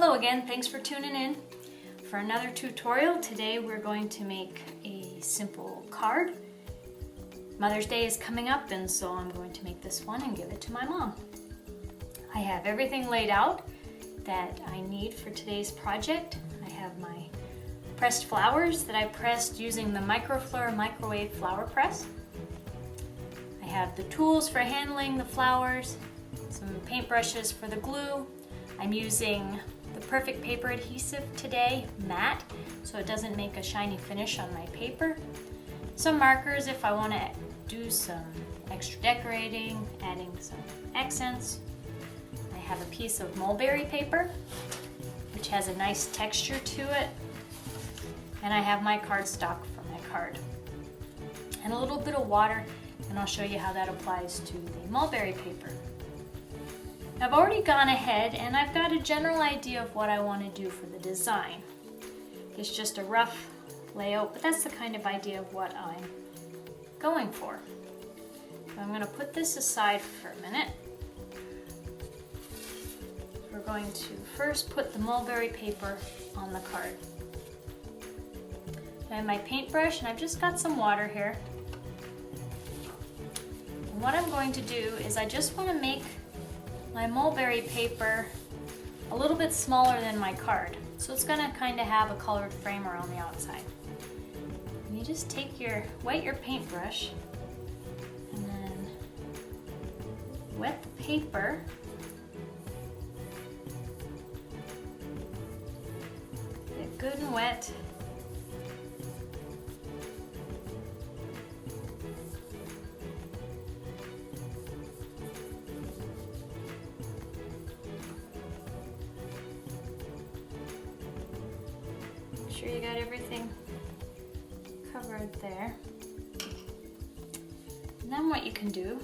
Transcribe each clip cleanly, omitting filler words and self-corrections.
Hello again, thanks for tuning in for another tutorial. Today we're going to make a simple card. Mother's Day is coming up, and so I'm going to make this one and give it to my mom. I have everything laid out that I need for today's project. I have my pressed flowers that I pressed using the Microfleur microwave flower press. I have the tools for handling the flowers, some paintbrushes for the glue. I'm using the Perfect Paper Adhesive today, matte, so it doesn't make a shiny finish on my paper. Some markers if I want to do some extra decorating, adding some accents. I have a piece of Mulberry paper, which has a nice texture to it. And I have my cardstock for my card. And a little bit of water, and I'll show you how that applies to the Mulberry paper. I've already gone ahead and I've got a general idea of what I want to do for the design. It's just a rough layout, but that's the kind of idea of what I'm going for. So I'm going to put this aside for a minute. We're going to first put the Mulberry paper on the card. I have my paintbrush and I've just got some water here. And what I'm going to do is I just want to make my Mulberry paper a little bit smaller than my card. So it's going to kind of have a colored frame around the outside. And you just take wet your paintbrush and then wet the paper. Get it good and wet. Make sure you got everything covered there. And then what you can do,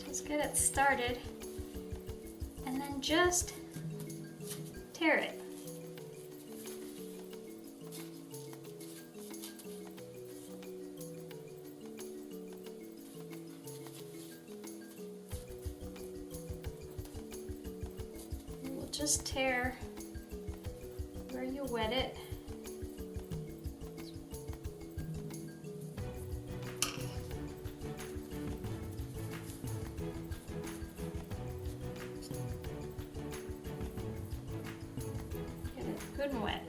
just get it started and then just tear it. We'll just tear where you wet it. Good and wet.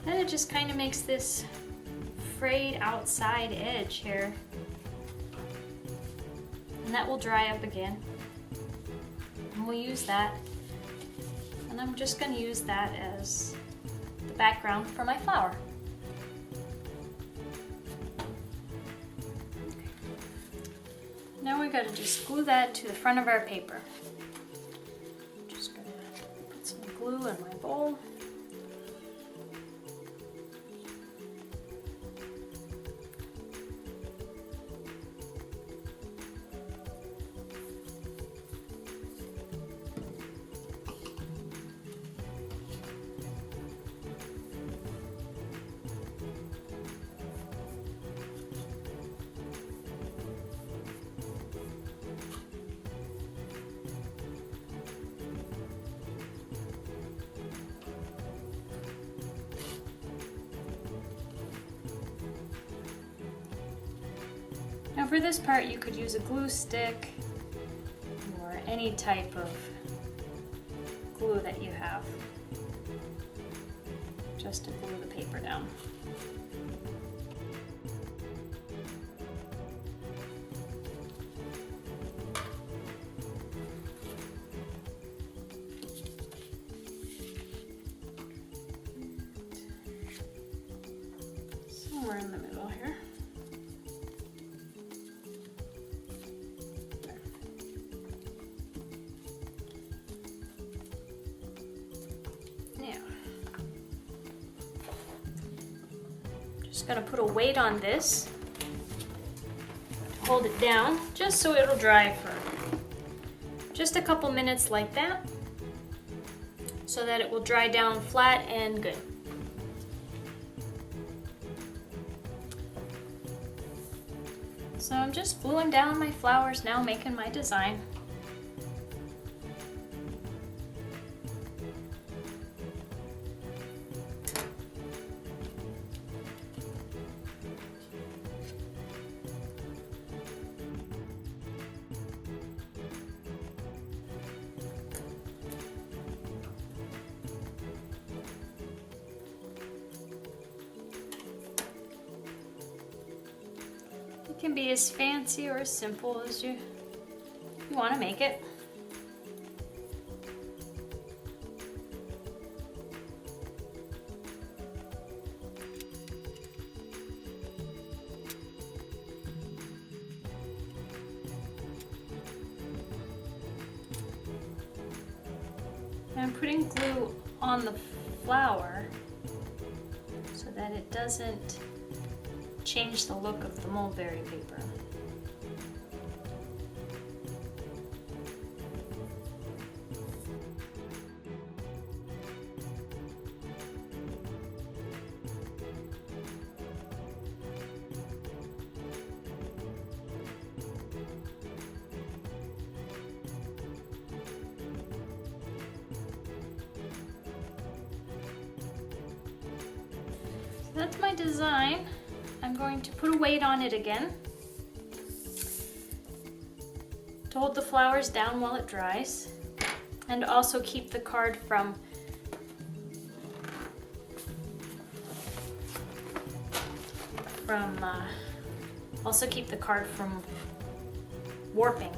Then it just kind of makes this frayed outside edge here. And that will dry up again. And we'll use that. And I'm just going to use that as the background for my flower. Now we got to just glue that to the front of our paper. Just going to put some glue in my bowl. Now for this part you could use a glue stick or any type of glue that you have just to glue the paper down. Somewhere in the middle here. Just gotta put a weight on this to hold it down, just so it'll dry for just a couple minutes like that, so that it will dry down flat and good. So I'm just gluing down my flowers now, making my design. It can be as fancy or as simple as you want to make it. I'm putting glue on the flower so that it doesn't change the look of the mulberry paper. So that's my design. I'm going to put a weight on it again to hold the flowers down while it dries, and also keep the card from warping.